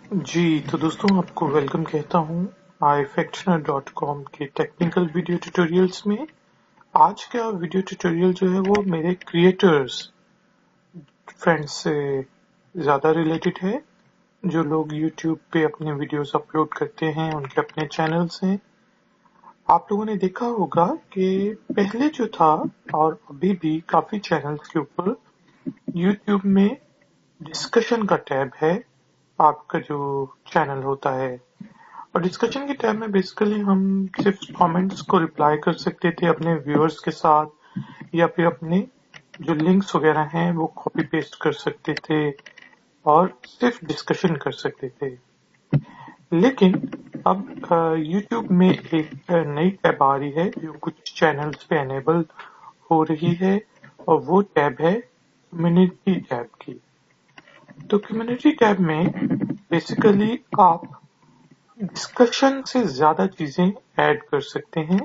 जी, तो दोस्तों आपको वेलकम कहता हूँ iFactioner.com के टेक्निकल वीडियो ट्यूटोरियल्स में। आज का वीडियो ट्यूटोरियल जो है वो मेरे क्रिएटर्स फ्रेंड्स से ज़्यादा रिलेटेड है, जो लोग YouTube पे अपने वीडियोस अपलोड करते हैं, उनके अपने चैनल्स हैं। आप लोगों ने देखा होगा कि पहले जो था और अभी भी काफ़ी चैनल्स के ऊपर YouTube में डिस्कशन का टैब है, आपका जो चैनल होता है। और डिस्कशन के टैब में बेसिकली हम सिर्फ कमेंट्स को रिप्लाई कर सकते थे अपने व्यूअर्स के साथ, या फिर अपने जो लिंक्स वगैरह हैं वो कॉपी पेस्ट कर सकते थे और सिर्फ डिस्कशन कर सकते थे। लेकिन अब YouTube में एक नई टैब आ रही है जो कुछ चैनल्स पे एनेबल हो रही है, और वो टैब है कम्युनिटी टैब की। तो कम्युनिटी टैब में बेसिकली आप डिस्कशन से ज्यादा चीजें ऐड कर सकते हैं।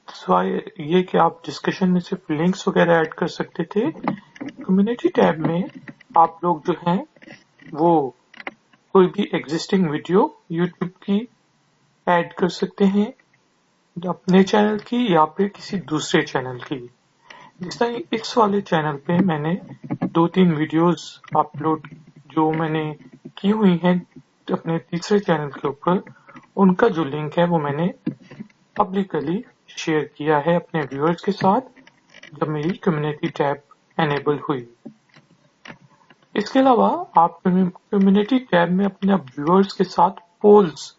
सिवाय ये कि आप डिस्कशन में सिर्फ लिंक्स वगैरह ऐड कर सकते थे, कम्युनिटी टैब में आप लोग जो हैं वो कोई भी एग्जिस्टिंग वीडियो यूट्यूब की ऐड कर सकते हैं, अपने चैनल की या फिर किसी दूसरे चैनल की। जिस तरह इस वाले चैनल पे मैंने 2-3 वीडियोस अपलोड जो मैंने की हुई हैं अपने तीसरे चैनल के ऊपर, उनका जो लिंक है वो मैंने पब्लिकली शेयर किया है अपने व्यूअर्स के साथ जब मेरी कम्युनिटी टैब एनेबल हुई। इसके अलावा आप कम्युनिटी टैब में अपने व्यूअर्स के साथ पोल्स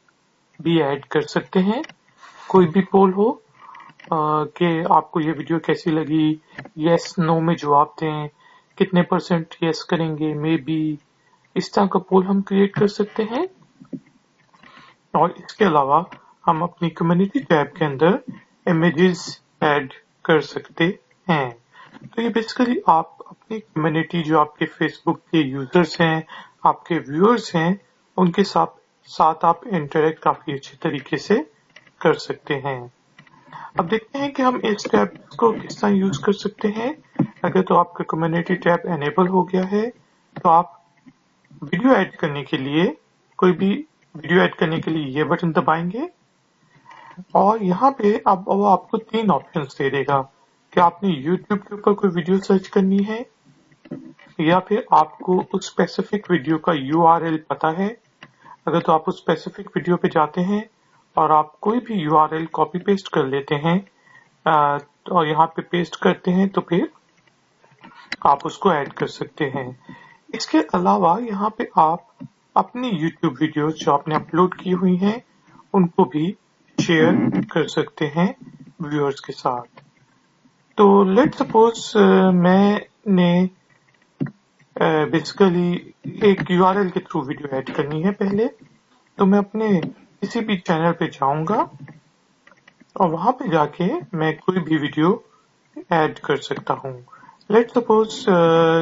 भी ऐड कर सकते हैं। कोई भी पोल हो कि आपको ये वीडियो कैसी लगी, यस नो में जवाब दें, कितने % यस करेंगे, मे बी, इस तरह का पोल हम क्रिएट कर सकते हैं। और इसके अलावा हम अपनी कम्युनिटी टैब के अंदर इमेजेस ऐड कर सकते हैं। तो ये बेसिकली आप अपनी कम्युनिटी जो आपके फेसबुक के यूजर्स हैं, आपके व्यूअर्स हैं, उनके साथ आप इंटरेक्ट काफी अच्छे तरीके से कर सकते हैं। अब देखते हैं कि हम इस टैब को किस तरह यूज कर सकते हैं। अगर तो आपका कम्युनिटी टैब एनेबल हो गया है तो आप वीडियो ऐड करने के लिए कोई भी वीडियो ऐड करने के लिए ये बटन दबाएंगे और यहाँ पे अब वो आपको 3 ऑप्शंस दे देगा कि आपने YouTube के ऊपर कोई वीडियो सर्च करनी है, या फिर आपको उस स्पेसिफिक वीडियो का URL पता है। अगर तो आप उस स्पेसिफिक वीडियो पे जाते हैं और आप कोई भी URL कॉपी पेस्ट कर लेते हैं और यहाँ पे पेस्ट करते हैं तो फिर आप उसको ऐड कर सकते हैं। इसके अलावा यहाँ पे आप अपनी YouTube वीडियोस जो आपने अपलोड की हुई हैं उनको भी शेयर कर सकते हैं व्यूअर्स के साथ। तो लेट सपोज मैंने बेसिकली एक URL के थ्रू वीडियो ऐड करनी है पहले, तो मैं अपने किसी भी चैनल पे जाऊंगा और वहां पे जाके मैं कोई भी वीडियो ऐड कर सकता हूँ। लेट सपोज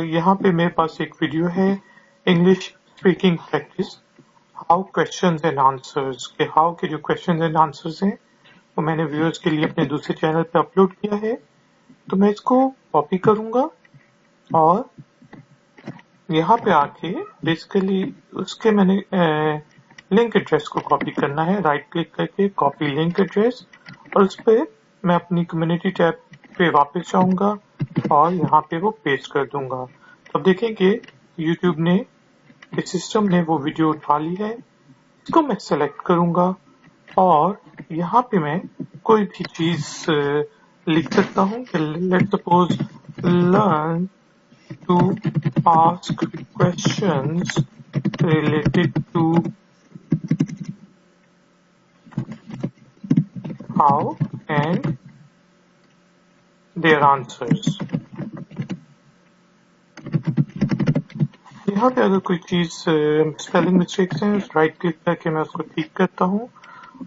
यहाँ पे मेरे पास एक वीडियो है English speaking practice, how questions and answers के, हाउ के जो क्वेश्चंस एंड आंसर्स हैं वो मैंने व्यूअर्स के लिए अपने दूसरे चैनल पे अपलोड किया है। तो मैं इसको कॉपी करूंगा और यहाँ पे आके बेसिकली उसके मैंने लिंक एड्रेस को कॉपी करना है, राइट क्लिक करके कॉपी लिंक एड्रेस, और उस पर मैं अपनी कम्युनिटी टैब पे वापस जाऊंगा और यहाँ पे वो पेस्ट कर दूंगा। तो अब देखें कि YouTube ने, इस सिस्टम ने वो वीडियो उठा ली है। इसको मैं सेलेक्ट करूंगा और यहाँ पे मैं कोई भी चीज लिख सकता हूँ कि let suppose learn to ask questions related to how and their answers। यहाँ पे अगर कोई चीज स्पेलिंग मिस्टेक्स हैं, राइट क्लिक करके मैं उसको ठीक करता हूँ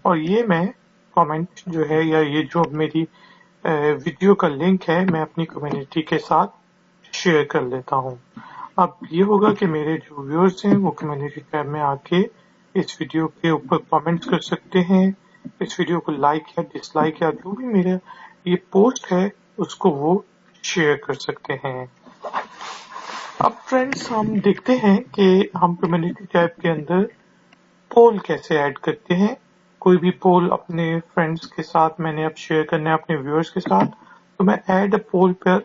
और ये मैं कमेंट जो है या ये जो मेरी वीडियो का लिंक है मैं अपनी कम्युनिटी के साथ शेयर कर लेता हूँ। अब ये होगा कि मेरे जो व्यूअर्स हैं वो कम्युनिटी टैब में आके इस वीडियो के ऊपर कमेंट्स कर सकते हैं, इस वीडियो को लाइक या डिसलाइक या जो भी मेरा ये पोस्ट है उसको वो शेयर कर सकते हैं। अब फ्रेंड्स हम देखते हैं कि हम कम्युनिटी टैब के अंदर पोल कैसे ऐड करते हैं। कोई भी पोल अपने फ्रेंड्स के साथ मैंने अब शेयर करना है अपने व्यूअर्स के साथ, तो मैं ऐड अ पोल पर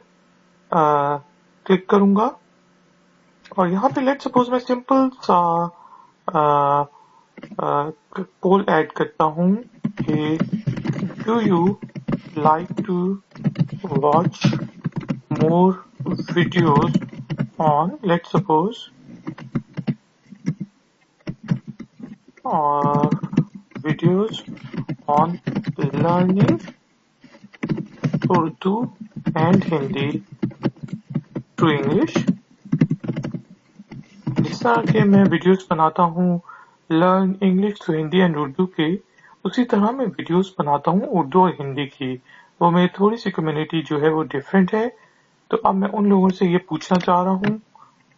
क्लिक करूंगा और यहाँ पे लेट सपोज मैं सिंपल सा पोल ऐड करता हूँ कि do you like to watch more videos on, let's suppose, videos on learning Urdu and Hindi to English। जिस तरह के मैं वीडियोस बनाता हूँ learn English to Hindi and Urdu के, उसी तरह मैं वीडियोस बनाता हूँ उर्दू और हिंदी की। वो मेरी थोड़ी सी कम्युनिटी जो है वो डिफरेंट है, तो अब मैं उन लोगों से ये पूछना चाह रहा हूँ,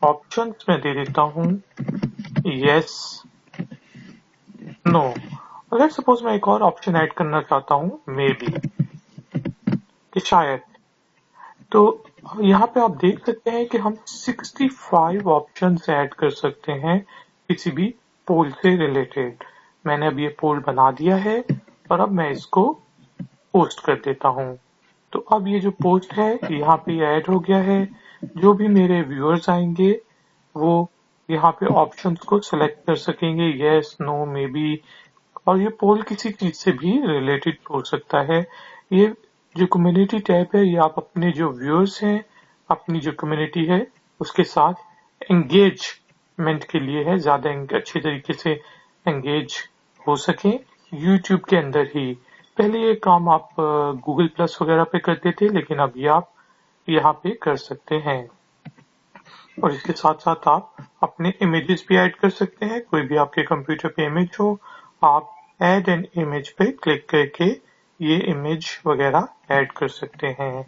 ऑप्शंस में दे देता हूँ यस, नो। अगर सपोज मैं एक और ऑप्शन ऐड करना चाहता हूँ मे बी, कि शायद, तो यहाँ पे आप देख सकते हैं कि हम 65 ऑप्शंस ऐड कर सकते हैं किसी भी पोल से रिलेटेड। मैंने अब ये पोल बना दिया है और अब मैं इसको पोस्ट कर देता हूँ। तो अब ये जो पोस्ट है यहाँ पे ऐड हो गया है। जो भी मेरे व्यूअर्स आएंगे वो यहाँ पे ऑप्शंस को सिलेक्ट कर सकेंगे, यस, नो, मे बी, और ये पोल किसी चीज से भी रिलेटेड हो सकता है। ये जो कम्युनिटी टैब है ये आप अपने जो व्यूअर्स हैं, अपनी जो कम्युनिटी है उसके साथ एंगेजमेंट के लिए है, ज्यादा अच्छे तरीके से एंगेज हो सके यूट्यूब के अंदर ही। पहले ये काम आप गूगल प्लस वगैरह पे करते थे, लेकिन अब ये आप यहाँ पे कर सकते हैं। और इसके साथ साथ आप अपने इमेजेस भी ऐड कर सकते हैं। कोई भी आपके कंप्यूटर पे इमेज हो, आप ऐड एन इमेज पे क्लिक करके ये इमेज वगैरह ऐड कर सकते हैं।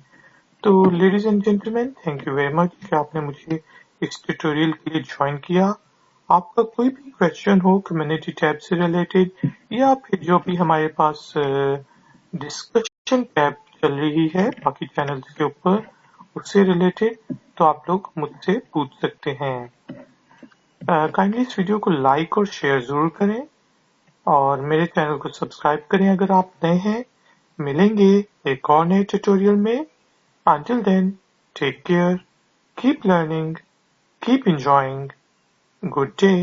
तो ladies and gentleman, thank you very much कि आपने मुझे इस ट्यूटोरियल के लिए ज्वाइन किया। आपका कोई भी क्वेश्चन हो कम्युनिटी टैब से रिलेटेड या फिर जो भी हमारे पास डिस्कशन टैब चल रही है बाकी चैनल्स के ऊपर उससे रिलेटेड, तो आप लोग मुझसे पूछ सकते हैं। काइंडली इस वीडियो को लाइक और शेयर जरूर करें और मेरे चैनल को सब्सक्राइब करें अगर आप नए हैं। मिलेंगे एक और नए ट्यूटोरियल में। Until then, take care, keep learning, keep enjoying. Good day.